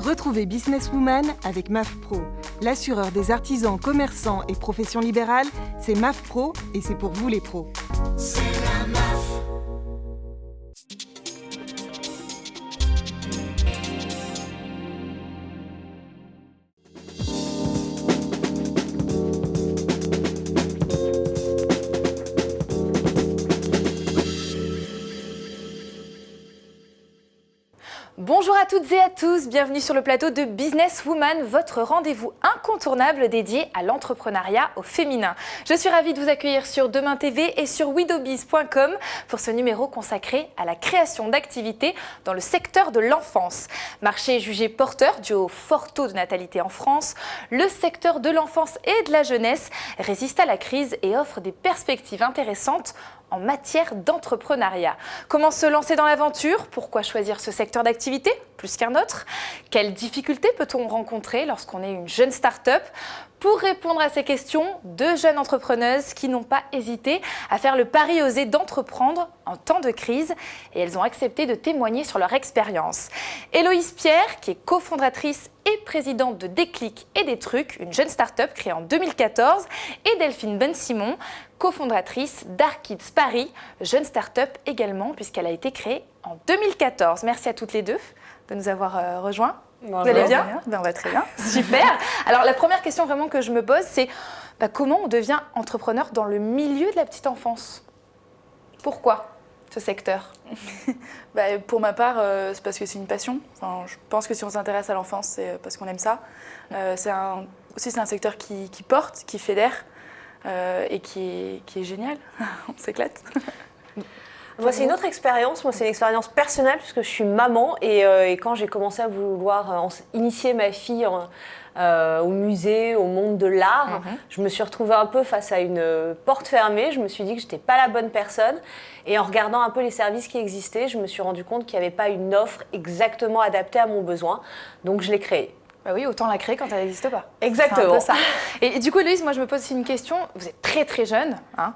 Retrouvez Businesswoman avec MAF Pro. L'assureur des artisans, commerçants et professions libérales, c'est MAF Pro et c'est pour vous les pros. C'est la MAF. Bonjour à toutes et à tous, bienvenue sur le plateau de Businesswoman, votre rendez-vous incontournable dédié à l'entrepreneuriat au féminin. Je suis ravie de vous accueillir sur Demain TV et sur widowbiz.com pour ce numéro consacré à la création d'activités dans le secteur de l'enfance. Marché jugé porteur dû au fort taux de natalité en France, le secteur de l'enfance et de la jeunesse résiste à la crise et offre des perspectives intéressantes en matière d'entrepreneuriat. Comment se lancer dans l'aventure? Pourquoi choisir ce secteur d'activité plus qu'un autre? Quelles difficultés peut-on rencontrer lorsqu'on est une jeune start-up? Pour répondre à ces questions, deux jeunes entrepreneuses qui n'ont pas hésité à faire le pari osé d'entreprendre en temps de crise et elles ont accepté de témoigner sur leur expérience. Héloïse Pierre, qui est cofondatrice et présidente de Déclic et des Trucs, une jeune start-up créée en 2014, et Delphine Ben-Simon, cofondatrice d'Arkids Paris, jeune start-up également puisqu'elle a été créée en 2014. Merci à toutes les deux de nous avoir rejoints. Bonjour. Vous allez bien? Ben, on va très bien. Super. Alors la première question vraiment que je me pose, c'est comment on devient entrepreneur dans le milieu de la petite enfance? Pourquoi ce secteur? Pour ma part, c'est parce que c'est une passion. Enfin, je pense que si on s'intéresse à l'enfance, c'est parce qu'on aime ça. C'est un secteur qui porte, qui fédère et qui est génial. On s'éclate. Moi, c'est une autre expérience. Moi, c'est une expérience personnelle puisque je suis maman et quand j'ai commencé à vouloir initier ma fille au musée, au monde de l'art, je me suis retrouvée un peu face à une porte fermée. Je me suis dit que je n'étais pas la bonne personne. Et en regardant un peu les services qui existaient, je me suis rendu compte qu'il n'y avait pas une offre exactement adaptée à mon besoin. Donc, je l'ai créée. Bah oui, autant la créer quand elle n'existe pas. Exactement. C'est un peu ça. Et du coup, Héloïse, moi, je me pose aussi une question. Vous êtes très, très jeune. Hein?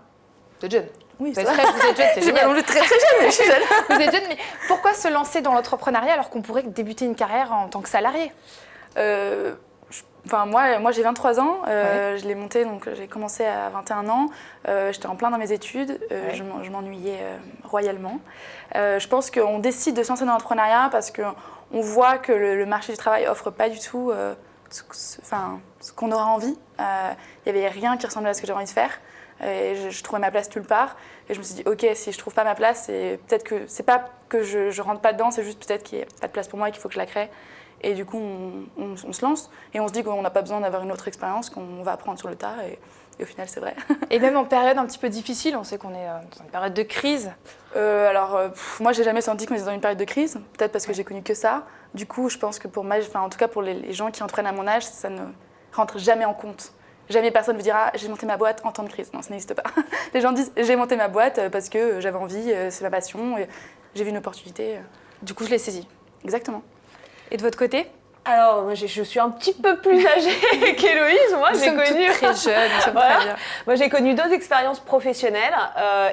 Vous êtes jeune. Oui, vous êtes jeune, c'est génial. Je suis très, très jeune, mais je suis jeune. Vous êtes jeune, mais pourquoi se lancer dans l'entrepreneuriat alors qu'on pourrait débuter une carrière en tant que salarié? Moi, j'ai 23 ans. Je l'ai monté, donc j'ai commencé à 21 ans. J'étais en plein dans mes études. Je m'ennuyais royalement. Je pense qu'on décide de se lancer dans l'entrepreneuriat parce qu'on voit que le marché du travail offre pas du tout ce qu'on aura envie. Il n'y avait rien qui ressemblait à ce que j'avais envie de faire. Et je trouvais ma place nulle part. Et je me suis dit, ok, si je trouve pas ma place, peut-être que c'est pas que je rentre pas dedans, c'est juste peut-être qu'il n'y a pas de place pour moi et qu'il faut que je la crée. Et du coup, on se lance et on se dit qu'on n'a pas besoin d'avoir une autre expérience, qu'on va apprendre sur le tas. Et au final, c'est vrai. Et même en période un petit peu difficile, on sait qu'on est dans une période de crise. Moi, j'ai jamais senti qu'on était dans une période de crise. Peut-être parce que j'ai connu que ça. Du coup, je pense que en tout cas pour les gens qui entreprennent à mon âge, ça ne rentre jamais en compte. Jamais personne ne vous dira « j'ai monté ma boîte en temps de crise ». Non, ça n'existe pas. Les gens disent « j'ai monté ma boîte parce que j'avais envie, c'est ma passion, et j'ai vu une opportunité ». Du coup, je l'ai saisie. Exactement. Et de votre côté? Alors, moi, je suis un petit peu plus âgée qu'Héloïse. Moi, j'ai connu très jeune, nous sommes très bien. Moi, j'ai connu d'autres expériences professionnelles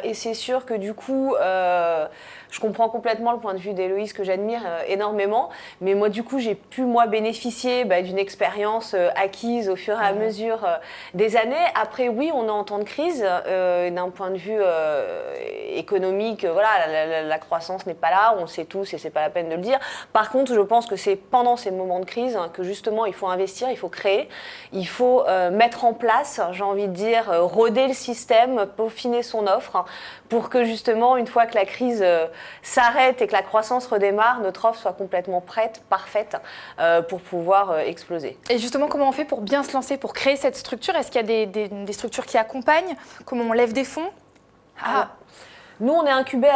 et c'est sûr que du coup, je comprends complètement le point de vue d'Héloïse que j'admire énormément. Mais moi, du coup, j'ai pu bénéficier d'une expérience acquise au fur et à mesure des années. Après, oui, on est en temps de crise. D'un point de vue économique, la croissance n'est pas là. On le sait tous et c'est pas la peine de le dire. Par contre, je pense que c'est pendant ces moments de crise que justement il faut investir, il faut créer, il faut mettre en place, j'ai envie de dire, roder le système, peaufiner son offre pour que justement une fois que la crise s'arrête et que la croissance redémarre, notre offre soit complètement prête, parfaite pour pouvoir exploser. Et justement, comment on fait pour bien se lancer, pour créer cette structure? Est-ce qu'il y a des structures qui accompagnent? Comment on lève des fonds? Nous, on est incubé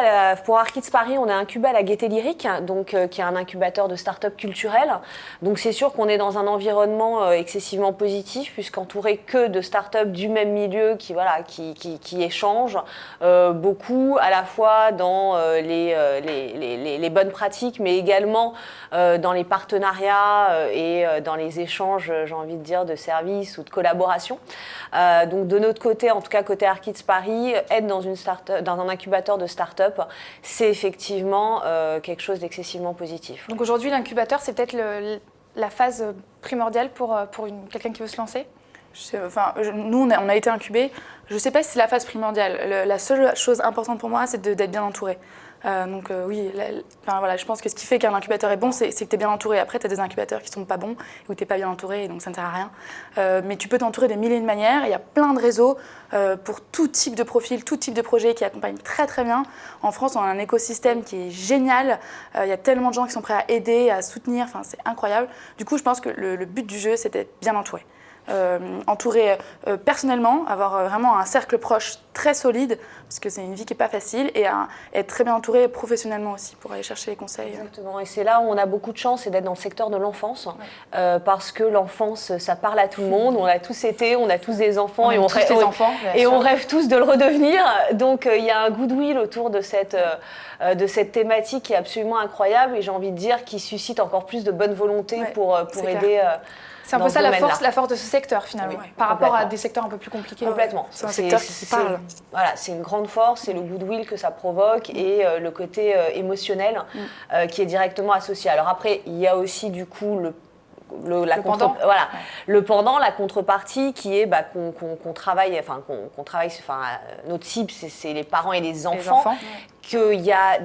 pour Arkids Paris, on est incubé à la Gaîté Lyrique, donc qui est un incubateur de start-up culturelles. Donc c'est sûr qu'on est dans un environnement excessivement positif, puisqu'entouré que de start-up du même milieu qui échangent beaucoup, à la fois dans les bonnes pratiques, mais également dans les partenariats et dans les échanges, j'ai envie de dire, de services ou de collaboration. Donc de notre côté, en tout cas côté Arkids Paris, être dans un incubateur de start-up, c'est effectivement quelque chose d'excessivement positif. Donc aujourd'hui, l'incubateur, c'est peut-être la phase primordiale pour quelqu'un qui veut se lancer? Nous, on a été incubés. Je ne sais pas si c'est la phase primordiale. La seule chose importante pour moi, c'est d'être bien entouré. Oui, voilà, je pense que ce qui fait qu'un incubateur est bon, c'est que tu es bien entouré. Après, tu as des incubateurs qui ne sont pas bons, où tu n'es pas bien entouré, et donc ça ne sert à rien. Mais tu peux t'entourer de milliers de manières. Il y a plein de réseaux pour tout type de profil, tout type de projet qui accompagnent très très bien. En France, on a un écosystème qui est génial. Il y a tellement de gens qui sont prêts à aider, à soutenir. C'est incroyable. Du coup, je pense que le but du jeu, c'est d'être bien entouré. Entouré personnellement, avoir vraiment un cercle proche très solide, parce que c'est une vie qui n'est pas facile, et être très bien entouré professionnellement aussi pour aller chercher les conseils. Exactement, et c'est là où on a beaucoup de chance, c'est d'être dans le secteur de l'enfance, parce que l'enfance, ça parle à tout le monde, on a tous été, on a tous des enfants, et on rêve tous de le redevenir, donc il y a un goodwill autour de cette thématique qui est absolument incroyable, et j'ai envie de dire qui suscite encore plus de bonne volonté pour aider. C'est un peu ça la force de ce secteur finalement, par rapport à des secteurs un peu plus compliqués. Complètement. C'est un secteur qui parle. Voilà, c'est une grande force, c'est le goodwill que ça provoque et le côté émotionnel qui est directement associé. Alors après, il y a aussi du coup le pendant, la contrepartie qui est qu'on travaille, notre cible, c'est les parents et les enfants. Qu'il y a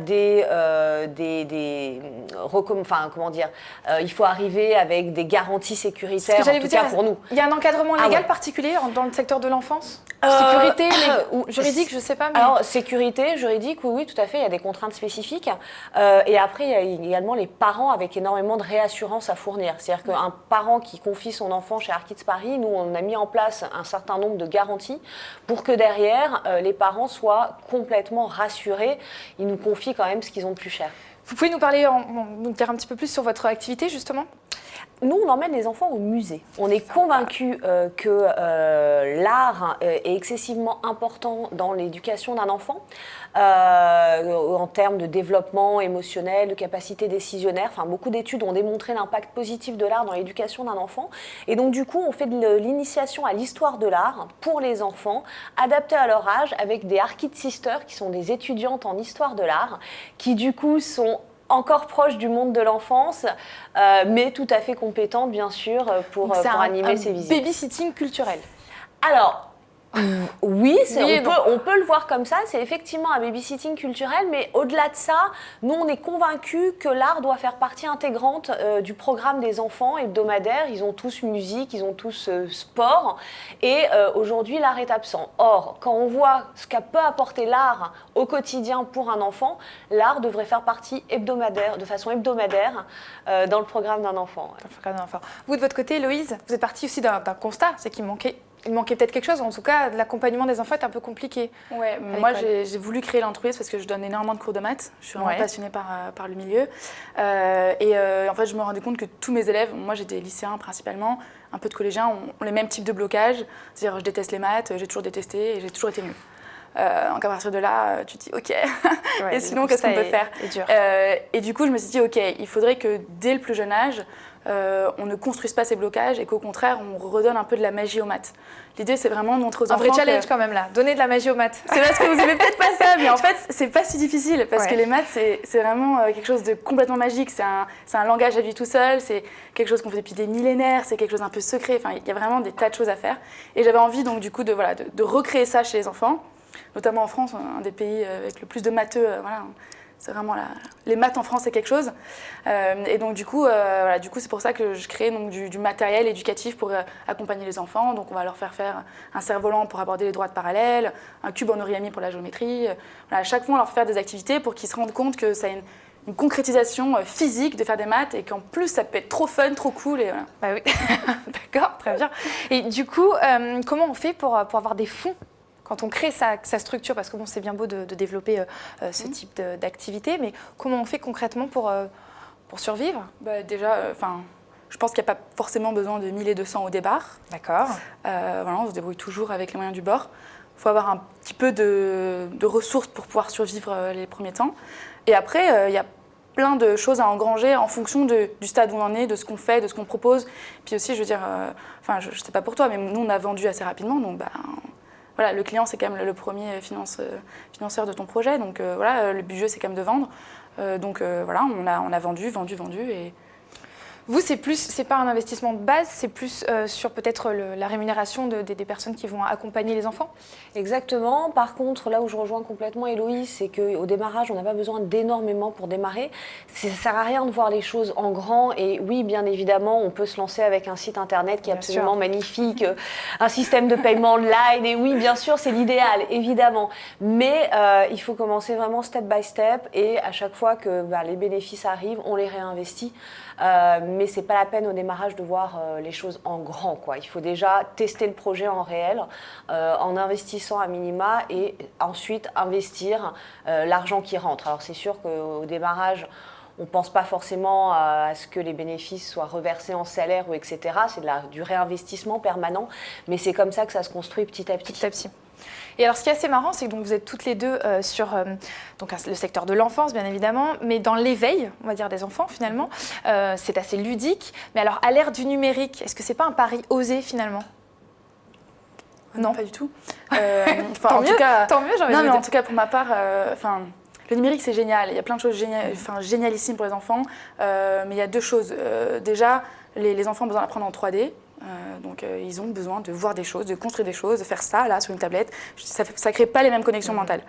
il faut arriver avec des garanties sécuritaires, en tout cas pour nous. Il y a un encadrement légal particulier dans le secteur de l'enfance ? Sécurité, juridique, je ne sais pas. Mais... Alors, sécurité, juridique, oui, tout à fait, il y a des contraintes spécifiques. Et après, il y a également les parents avec énormément de réassurance à fournir. C'est-à-dire qu'un parent qui confie son enfant chez Arkids Paris, nous, on a mis en place un certain nombre de garanties pour que derrière, les parents soient complètement rassurés. Ils nous confient quand même ce qu'ils ont de plus cher. Vous pouvez nous dire un petit peu plus sur votre activité, justement ? Nous, on emmène les enfants au musée. On est convaincus que l'art est excessivement important dans l'éducation d'un enfant, en termes de développement émotionnel, de capacité décisionnaire. Beaucoup d'études ont démontré l'impact positif de l'art dans l'éducation d'un enfant. Et donc, du coup, on fait de l'initiation à l'histoire de l'art pour les enfants, adaptée à leur âge, avec des Arkids Sisters, qui sont des étudiantes en histoire de l'art, qui, du coup, sont encore proche du monde de l'enfance, mais tout à fait compétente, bien sûr, pour animer ces visites. C'est un babysitting culturel. Alors, oui, on peut le voir comme ça, c'est effectivement un babysitting culturel, mais au-delà de ça, nous on est convaincus que l'art doit faire partie intégrante du programme des enfants hebdomadaires. Ils ont tous musique, ils ont tous sport, et aujourd'hui l'art est absent. Or, quand on voit ce qu'a peut apporter l'art au quotidien pour un enfant, l'art devrait faire partie de façon hebdomadaire dans le programme d'un enfant. Vous, de votre côté, Héloïse, vous êtes partie aussi d'un constat, c'est qu'il manquait peut-être quelque chose, en tout cas l'accompagnement des enfants est un peu compliqué. Ouais, moi j'ai voulu créer l'entreprise parce que je donne énormément de cours de maths, je suis vraiment passionnée par le milieu. En fait je me rendais compte que tous mes élèves, moi j'ai des lycéens principalement, un peu de collégiens, ont les mêmes types de blocages, c'est-à-dire je déteste les maths, j'ai toujours détesté et j'ai toujours été nulle. Donc à partir de là, tu te dis ok, et sinon qu'est-ce qu'on peut faire ? Et du coup je me suis dit ok, il faudrait que dès le plus jeune âge, on ne construise pas ces blocages et qu'au contraire on redonne un peu de la magie aux maths. L'idée c'est vraiment de montrer aux enfants. Un vrai challenge quand même là, donner de la magie aux maths. C'est parce que vous n'aimez peut-être pas ça, mais en fait c'est pas si difficile parce que les maths c'est vraiment quelque chose de complètement magique. C'est un langage à lui tout seul, c'est quelque chose qu'on fait depuis des millénaires, c'est quelque chose un peu secret. Enfin il y a vraiment des tas de choses à faire. Et j'avais envie donc du coup de recréer ça chez les enfants, notamment en France, un des pays avec le plus de matheux. C'est vraiment les maths en France, c'est quelque chose. Et donc du coup c'est pour ça que je crée donc, du matériel éducatif pour accompagner les enfants. Donc on va leur faire un cerf-volant pour aborder les droites parallèles, un cube en origami pour la géométrie. À chaque fois, on leur fait faire des activités pour qu'ils se rendent compte que ça a une concrétisation physique de faire des maths et qu'en plus ça peut être trop fun, trop cool. Et voilà. Bah oui, d'accord, très bien. Et du coup, comment on fait pour avoir des fonds ? Quand on crée sa structure, parce que c'est bien beau de développer ce type d'activité, mais comment on fait concrètement pour survivre ? Déjà, je pense qu'il n'y a pas forcément besoin de 1 200 au départ. D'accord. On se débrouille toujours avec les moyens du bord. Il faut avoir un petit peu de ressources pour pouvoir survivre les premiers temps. Et après, il y a plein de choses à engranger en fonction du stade où on en est, de ce qu'on fait, de ce qu'on propose. Puis aussi, je veux dire, je ne sais pas pour toi, mais nous, on a vendu assez rapidement, donc voilà, le client, c'est quand même le premier financeur de ton projet. Donc le but du jeu, c'est quand même de vendre. On a vendu. Et... Vous, c'est pas un investissement de base, c'est plus sur peut-être la rémunération des personnes qui vont accompagner les enfants? Exactement. Par contre, là où je rejoins complètement Héloïse, c'est qu'au démarrage, on n'a pas besoin d'énormément pour démarrer. Ça ne sert à rien de voir les choses en grand. Et oui, bien évidemment, on peut se lancer avec un site internet qui est absolument magnifique, un système de paiement online. Et oui, bien sûr, c'est l'idéal, évidemment. Mais il faut commencer vraiment step by step. Et à chaque fois que les bénéfices arrivent, on les réinvestit. Mais ce n'est pas la peine au démarrage de voir les choses en grand, quoi. Il faut déjà tester le projet en réel, en investissant à minima et ensuite investir l'argent qui rentre. Alors c'est sûr qu'au démarrage, on ne pense pas forcément à ce que les bénéfices soient reversés en salaire ou etc. C'est du réinvestissement permanent, mais c'est comme ça que ça se construit petit à petit. Petit à petit. Et alors, ce qui est assez marrant, c'est que donc, vous êtes toutes les deux sur donc, le secteur de l'enfance, bien évidemment, mais dans l'éveil, on va dire, des enfants, finalement. C'est assez ludique. Mais alors, à l'ère du numérique, est-ce que ce n'est pas un pari osé, finalement? Non, pas du tout. Tant mieux, j'ai envie de dire. En tout cas, pour ma part, le numérique, c'est génial. Il y a plein de choses génialissimes pour les enfants. Mais il y a deux choses. Déjà, les enfants ont besoin d'apprendre en 3D. Donc ils ont besoin de voir des choses, de construire des choses, de faire ça là sur une tablette. Ça ne crée pas les mêmes connexions mentales.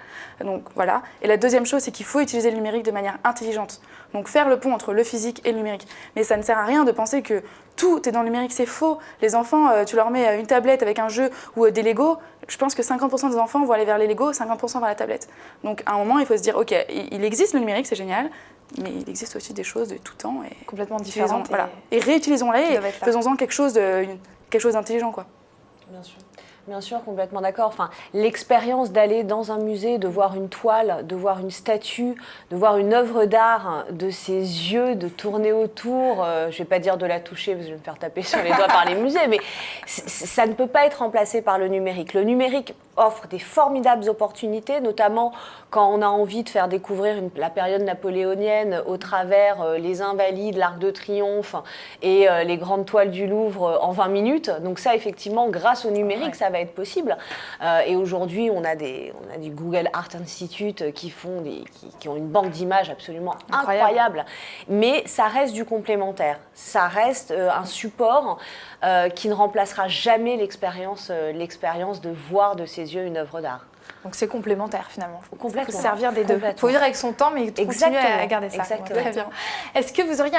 Donc voilà. Et la deuxième chose, c'est qu'il faut utiliser le numérique de manière intelligente. Donc faire le pont entre le physique et le numérique. Mais ça ne sert à rien de penser que tout est dans le numérique, c'est faux. Les enfants, tu leur mets une tablette avec un jeu ou des Lego. Je pense que 50% des enfants vont aller vers les Lego, 50% vers la tablette. Donc à un moment, il faut se dire, ok, il existe le numérique, c'est génial. Mais il existe aussi des choses de tout temps et complètement différentes. Et réutilisons-les et faisons-en quelque chose d'intelligent, quoi. Bien sûr. Bien sûr, complètement d'accord. Enfin, l'expérience d'aller dans un musée, de voir une toile, de voir une statue, de voir une œuvre d'art, de ses yeux, de tourner autour, je ne vais pas dire de la toucher parce que je vais me faire taper sur les doigts par les musées, mais ça ne peut pas être remplacé par le numérique. Le numérique offre des formidables opportunités, notamment quand on a envie de faire découvrir la période napoléonienne au travers les Invalides, l'Arc de Triomphe et les grandes toiles du Louvre en 20 minutes. Donc ça, effectivement, grâce au numérique, ça va être possible. Et aujourd'hui, on a du Google Art Institute qui ont une banque d'images absolument incroyable. Mais ça reste du complémentaire. Ça reste un support qui ne remplacera jamais l'expérience de voir de ses yeux une œuvre d'art. Donc c'est complémentaire finalement. Il faut Complètement. se servir des deux. Il faut vivre avec son temps, mais continuer à garder ça. Exactement. Très bien. Est-ce que vous auriez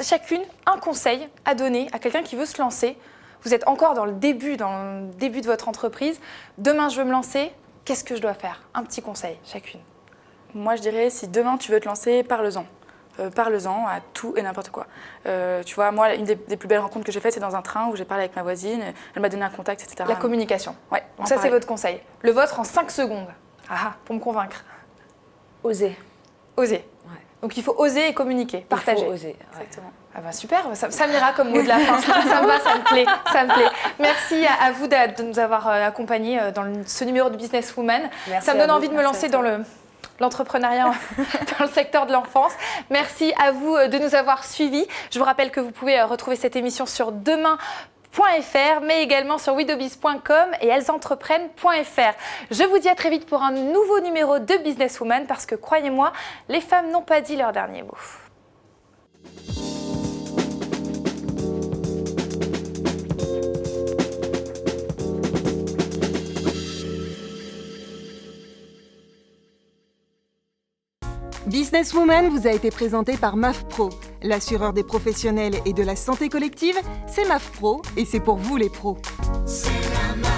chacune un conseil à donner à quelqu'un qui veut se lancer? Vous êtes encore dans le début de votre entreprise. Demain, je veux me lancer. Qu'est-ce que je dois faire? Un petit conseil, chacune. Moi, je dirais, si demain tu veux te lancer, parle-en. Parle-en à tout et n'importe quoi. Tu vois, moi, une des plus belles rencontres que j'ai faites, c'est dans un train où j'ai parlé avec ma voisine. Elle m'a donné un contact, etc. La communication. Ouais. Donc ça, c'est votre conseil. Le vôtre en 5 secondes. Pour me convaincre. Oser. Oser. Ouais. Donc il faut oser et communiquer, partager. Il faut oser. Ouais. Exactement. Ah bah super, ça m'ira comme mot de la fin. Ça me va, ça me plaît. Merci à vous de nous avoir accompagnés dans ce numéro de Business Woman. Ça me donne envie de me lancer dans l'entrepreneuriat dans le secteur de l'enfance. Merci à vous de nous avoir suivis. Je vous rappelle que vous pouvez retrouver cette émission sur demain.fr, mais également sur widobiz.com et ellesentreprennent.fr. Je vous dis à très vite pour un nouveau numéro de Business Woman parce que croyez-moi, les femmes n'ont pas dit leur dernier mot. Business Woman vous a été présenté par MAF Pro. L'assureur des professionnels et de la santé collective, c'est MAF Pro et c'est pour vous les pros. C'est la MAF.